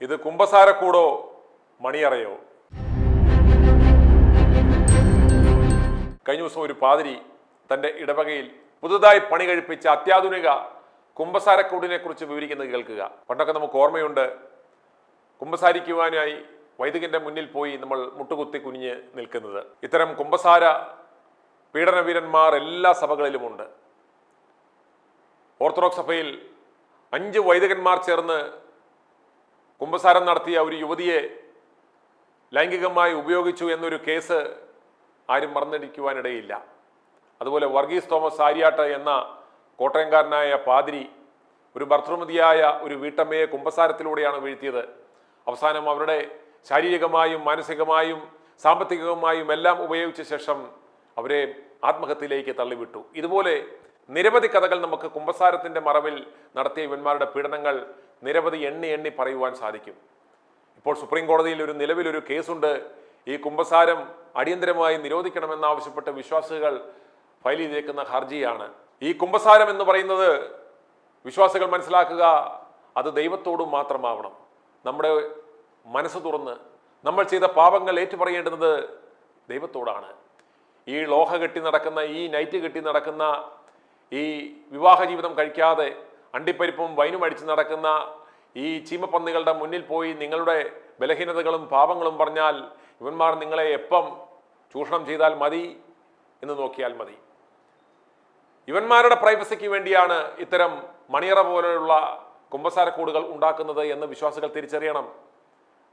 ഇത് കുമ്പസാരക്കൂടോ മണിയറയോ? കഴിഞ്ഞ ദിവസം ഒരു പാതിരി തൻ്റെ ഇടവകയിൽ പുതുതായി പണി കഴിപ്പിച്ച അത്യാധുനിക കുമ്പസാരക്കൂടിനെ കുറിച്ച് വിവരിക്കുന്നത് കേൾക്കുക. പണ്ടൊക്കെ നമുക്ക് ഓർമ്മയുണ്ട്, കുമ്പസാരിക്കുവാനായി വൈദികന്റെ മുന്നിൽ പോയി നമ്മൾ മുട്ടുകുത്തി കുനിഞ്ഞ് നിൽക്കുന്നത്. ഇത്തരം കുമ്പസാര പീഡനവീരന്മാർ എല്ലാ സഭകളിലുമുണ്ട്. ഓർത്തഡോക്സ് സഭയിൽ 5 വൈദികന്മാർ ചേർന്ന് കുമ്പസാരം നടത്തിയ ഒരു യുവതിയെ ലൈംഗികമായി ഉപയോഗിച്ചു എന്നൊരു കേസ് ആരും മറന്നിരിക്കുവാനിടയില്ല. അതുപോലെ വർഗീസ് തോമസ് ആര്യാട്ട് എന്ന കോട്ടയംകാരനായ പാതിരി ഒരു ഭർത്തൃമതിയായ ഒരു വീട്ടമ്മയെ കുമ്പസാരത്തിലൂടെയാണ് വീഴ്ത്തിയത്. അവസാനം അവരുടെ ശാരീരികമായും മാനസികമായും സാമ്പത്തികമായും എല്ലാം ഉപയോഗിച്ച ശേഷം അവരെ ആത്മഹത്യയിലേക്ക് തള്ളിവിട്ടു. ഇതുപോലെ നിരവധി കഥകൾ നമുക്ക് കുമ്പസാരത്തിൻ്റെ മറവിൽ നടത്തിയ ഇവന്മാരുടെ പീഡനങ്ങൾ നിരവധി എണ്ണി പറയുവാൻ സാധിക്കും. ഇപ്പോൾ സുപ്രീം കോടതിയിൽ നിലവിലൊരു കേസുണ്ട്. ഈ കുമ്പസാരം അടിയന്തരമായി നിരോധിക്കണമെന്നാവശ്യപ്പെട്ട് വിശ്വാസികൾ ഫയൽ ചെയ്തേക്കുന്ന ഹർജിയാണ്. ഈ കുമ്പസാരം എന്ന് പറയുന്നത് വിശ്വാസികൾ മനസ്സിലാക്കുക, അത് ദൈവത്തോടും മാത്രമാവണം. നമ്മുടെ മനസ്സ് തുറന്ന് നമ്മൾ ചെയ്ത പാപങ്ങൾ ഏറ്റുപറയേണ്ടുന്നത് ദൈവത്തോടാണ്. ഈ ലോഹ കെട്ടി നടക്കുന്ന, ഈ നൈറ്റ് കെട്ടി നടക്കുന്ന, ഈ വിവാഹ ജീവിതം കഴിക്കാതെ അണ്ടിപ്പരിപ്പും വൈനും അടിച്ച് നടക്കുന്ന ഈ ചീമപ്പന്നികളുടെ മുന്നിൽ പോയി നിങ്ങളുടെ ബലഹീനതകളും പാപങ്ങളും പറഞ്ഞാൽ ഇവന്മാർ നിങ്ങളെ എപ്പം ചൂഷണം ചെയ്താൽ മതി എന്ന് നോക്കിയാൽ മതി. ഇവന്മാരുടെ പ്രൈവസിക്ക് വേണ്ടിയാണ് ഇത്തരം മണിയറ പോലെയുള്ള കുമ്പസാരക്കൂടുകൾ ഉണ്ടാക്കുന്നത് എന്ന് വിശ്വാസികൾ തിരിച്ചറിയണം.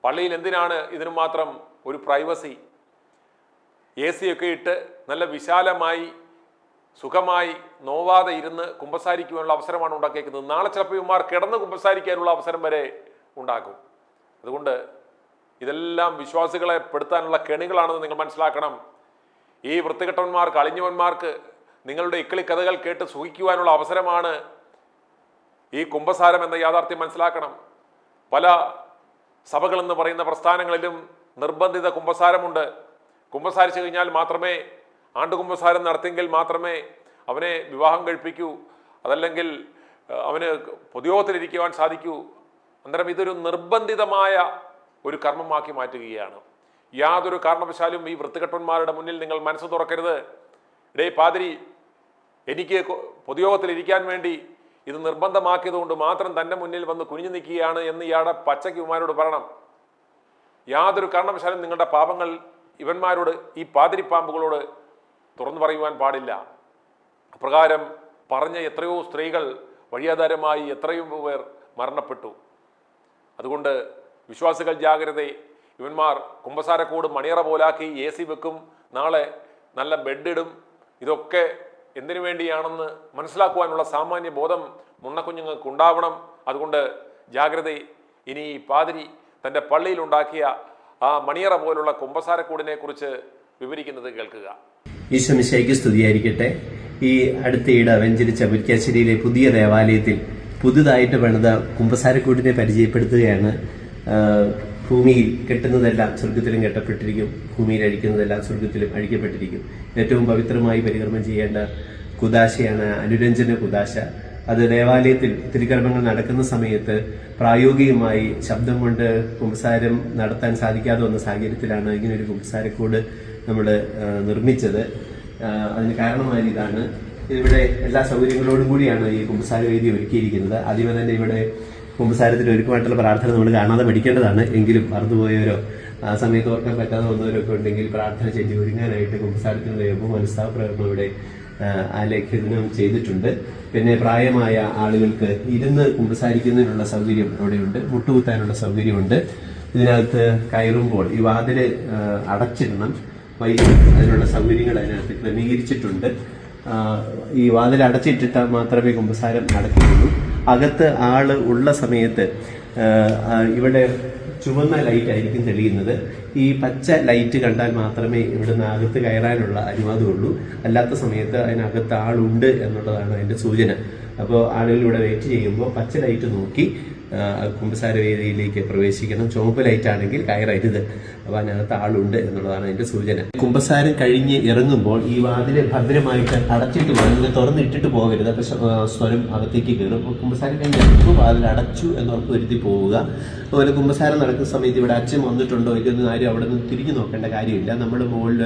പള്ളിയിൽ എന്തിനാണ് ഇതിനു മാത്രം ഒരു പ്രൈവസി? AC ഒക്കെ ഇട്ട് നല്ല വിശാലമായി സുഖമായി നോവാതെ ഇരുന്ന് കുമ്പസാരിക്കുവാനുള്ള അവസരമാണ് ഉണ്ടാക്കിയിരിക്കുന്നത്. നാളെ ചിലപ്പോൾ ഇവന്മാർ കിടന്ന് കുമ്പസാരിക്കാനുള്ള അവസരം വരെ ഉണ്ടാക്കും. അതുകൊണ്ട് ഇതെല്ലാം വിശ്വാസികളെ പെടുത്താനുള്ള കെണികളാണെന്ന് നിങ്ങൾ മനസ്സിലാക്കണം. ഈ വൃത്തികെട്ടവന്മാർക്ക്, അളിഞ്ഞവന്മാർക്ക് നിങ്ങളുടെ ഇക്കിളി കഥകൾ കേട്ട് സുഖിക്കുവാനുള്ള അവസരമാണ് ഈ കുമ്പസാരം എന്ന യാഥാർത്ഥ്യം മനസ്സിലാക്കണം. പല സഭകളെന്ന് പറയുന്ന പ്രസ്ഥാനങ്ങളിലും നിർബന്ധിത കുമ്പസാരമുണ്ട്. കുമ്പസാരിച്ചു കഴിഞ്ഞാൽ മാത്രമേ, ആണ്ടുകുമ്പസാരം നടത്തിയെങ്കിൽ മാത്രമേ അവനെ വിവാഹം കഴിപ്പിക്കൂ, അതല്ലെങ്കിൽ അവന് പൊതുയോഗത്തിലിരിക്കുവാൻ സാധിക്കൂ. അന്നേരം ഇതൊരു നിർബന്ധിതമായ ഒരു കർമ്മമാക്കി മാറ്റുകയാണ്. യാതൊരു കാരണവശാലും ഈ വൃത്തികെട്ടന്മാരുടെ മുന്നിൽ നിങ്ങൾ മനസ്സ് തുറക്കരുത്. പാതിരി, എനിക്ക് പൊതുയോഗത്തിലിരിക്കാൻ വേണ്ടി ഇത് നിർബന്ധമാക്കിയത് കൊണ്ട് മാത്രം തൻ്റെ മുന്നിൽ വന്ന് കുനിഞ്ഞു നിൽക്കുകയാണ് എന്ന് ഇയാളുടെ പച്ചയ്ക്ക് ഇവന്മാരോട് പറയണം. യാതൊരു കാരണവശാലും നിങ്ങളുടെ പാപങ്ങൾ ഇവന്മാരോട്, ഈ പാതിരി പാമ്പുകളോട് തുറന്നു പറയുവാൻ പാടില്ല. അപ്രകാരം പറഞ്ഞ എത്രയോ സ്ത്രീകൾ വഴിയാധാരമായി എത്രയോ പേർ മരണപ്പെട്ടു. അതുകൊണ്ട് വിശ്വാസികൾ ജാഗ്രത. ഇവന്മാർ കുമ്പസാരക്കൂട് മണിയറ പോലാക്കി AC വെക്കും, നാളെ നല്ല ബെഡ് ഇടും. ഇതൊക്കെ എന്തിനു വേണ്ടിയാണെന്ന് മനസ്സിലാക്കുവാനുള്ള സാമാന്യ ബോധം മുണ്ണക്കുഞ്ഞുങ്ങൾക്ക് ഉണ്ടാവണം. അതുകൊണ്ട് ജാഗ്രത. ഇനി ഈ പാതിരി തൻ്റെ പള്ളിയിൽ ഉണ്ടാക്കിയ ആ മണിയറ പോലുള്ള കുമ്പസാരക്കൂടിനെ കുറിച്ച് വിവരിക്കുന്നത് കേൾക്കുക. ഈശോ മിശിഹായ്ക്ക് സ്തുതിയായിരിക്കട്ടെ. ഈ അടുത്തയിടെ വെഞ്ചരിച്ച മുരിക്കാശ്ശേരിയിലെ പുതിയ ദേവാലയത്തിൽ പുതുതായിട്ട് പണിത കുമ്പസാരക്കൂടിനെ പരിചയപ്പെടുത്തുകയാണ്. ഭൂമിയിൽ കെട്ടുന്നതെല്ലാം സ്വർഗത്തിലും കെട്ടപ്പെട്ടിരിക്കും, ഭൂമിയിൽ അഴിക്കുന്നതെല്ലാം സ്വർഗത്തിലും അഴിക്കപ്പെട്ടിരിക്കും. ഏറ്റവും പവിത്രമായി പരികർമ്മം ചെയ്യേണ്ട കുദാശയാണ് അനുരഞ്ജന കുദാശ. അത് ദേവാലയത്തിൽ തിരുക്കർമ്മങ്ങൾ നടക്കുന്ന സമയത്ത് പ്രായോഗികമായി ശബ്ദം കൊണ്ട് കുമ്പസാരം നടത്താൻ സാധിക്കാതെ വന്ന സാഹചര്യത്തിലാണ് ഇങ്ങനൊരു കുമ്പസാരക്കൂട് നമ്മൾ നിർമ്മിച്ചത്. അതിന് കാരണമായ ഇതാണ്, ഇവിടെ എല്ലാ സൗകര്യങ്ങളോടും കൂടിയാണ് ഈ കുമ്പസാര വേദി ഒരുക്കിയിരിക്കുന്നത്. ആദ്യമേ തന്നെ ഇവിടെ കുമ്പസാരത്തിന് ഒരുക്കമായിട്ടുള്ള പ്രാർത്ഥന നമ്മൾ കാണാതെ പഠിക്കേണ്ടതാണ്. എങ്കിലും മറന്നുപോയവരോ ആ സമയത്ത് ഓർക്കാൻ പറ്റാതെ വന്നവരോ ഒക്കെ ഉണ്ടെങ്കിൽ പ്രാർത്ഥന ചെയ്ത് ഒരുങ്ങാനായിട്ട് കുമ്പസാരത്തിന് ദൈവവും മനസ്താപ്രകടനം ഇവിടെ ആലേഖനം ചെയ്തിട്ടുണ്ട്. പിന്നെ പ്രായമായ ആളുകൾക്ക് ഇരുന്ന് കുമ്പസാരിക്കുന്നതിനുള്ള സൗകര്യം അവിടെയുണ്ട്, മുട്ടുകുത്താനുള്ള സൗകര്യമുണ്ട്. ഇതിനകത്ത് കയറുമ്പോൾ ഈ വാതില് അടച്ചിടണം, അതിനുള്ള സൗകര്യങ്ങൾ അതിനകത്ത് ക്രമീകരിച്ചിട്ടുണ്ട്. ഈ വാതിൽ അടച്ചിട്ടിട്ട് മാത്രമേ കുമ്പസാരം നടക്കുകയുള്ളൂ. അകത്ത് ആള് ഉള്ള സമയത്ത് ഇവിടെ ചുവന്ന ലൈറ്റ് ആയിരിക്കും തെളിയുന്നത്. ഈ പച്ച ലൈറ്റ് കണ്ടാൽ മാത്രമേ ഇവിടുന്ന് അകത്ത് കയറാനുള്ള അനുവാദമുള്ളൂ. അല്ലാത്ത സമയത്ത് അതിനകത്ത് ആളുണ്ട് എന്നുള്ളതാണ് അതിന്റെ സൂചന. അപ്പോൾ ആളുകൾ ഇവിടെ വെയിറ്റ് ചെയ്യുമ്പോൾ പച്ച ലൈറ്റ് നോക്കി കുമ്പസാര വേദിയിലേക്ക് പ്രവേശിക്കണം. ചുവപ്പ് ലൈറ്റ് ആണെങ്കിൽ കയറരുത്. അപ്പോൾ അതിനകത്ത് ആളുണ്ട് എന്നുള്ളതാണ് അതിന്റെ സൂചന. കുമ്പസാരം കഴിഞ്ഞ് ഇറങ്ങുമ്പോൾ ഈ വാതില് ഭദ്രമായിട്ട് അടച്ചിട്ട് പോകണം. ഇത് തുറന്നിട്ടിട്ട് പോകരുത്. അപ്പോൾ സ്വരം അകത്തേക്ക് കയറും. അപ്പോൾ കുമ്പസാരം കഴിഞ്ഞ് ഇറങ്ങുമ്പോൾ വാതിൽ അടച്ചു എന്ന് ഉറപ്പ് വരുത്തി പോവുക. അതുപോലെ കുമ്പസാരം നടക്കുന്ന സമയത്ത് ഇവിടെ അച്ഛൻ വന്നിട്ടുണ്ടോ ഇതൊന്നും ആരും അവിടെ നിന്ന് തിരിഞ്ഞു നോക്കേണ്ട കാര്യമില്ല. നമ്മൾ മുകളിൽ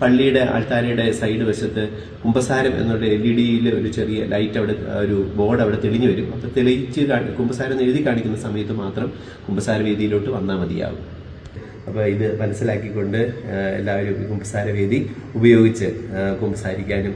പള്ളിയുടെ ആൾത്താരയുടെ സൈഡ് വശത്ത് കുമ്പസാരം എന്നുള്ള LED ഒരു ചെറിയ ലൈറ്റ് അവിടെ ഒരു ബോർഡ് അവിടെ തെളിഞ്ഞു വരും. അപ്പോൾ തെളിയിച്ച് കുമ്പസാരം എഴുതി കാണിക്കുന്ന സമയത്ത് മാത്രം കുമ്പസാര വേദിയിലോട്ട് വന്നാൽ മതിയാകും. അപ്പോൾ ഇത് മനസ്സിലാക്കിക്കൊണ്ട് എല്ലാവരും കുമ്പസാര വേദി ഉപയോഗിച്ച് കുമ്പസാരിക്കാനും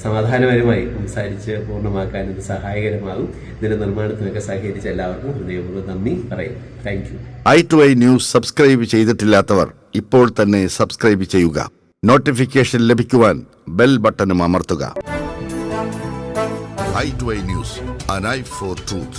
സമാധാനപരമായി കുമ്പസാരിച്ച് പൂർണ്ണമാക്കാനും ഇത് സഹായകരമാകും. ഇതിന്റെ നിർമ്മാണത്തിനൊക്കെ സഹകരിച്ച എല്ലാവർക്കും ഹൃദയപൂർവ്വം നന്ദി പറയും. Thank you. i2i news subscribe ചെയ്തിട്ടില്ലാത്തവർ ഇപ്പോൾ തന്നെ സബ്സ്ക്രൈബ് ചെയ്യുക. നോട്ടിഫിക്കേഷൻ ലഭിക്കുവാൻ ബെൽ ബട്ടണും അമർത്തുക. i2i news, an eye for truth.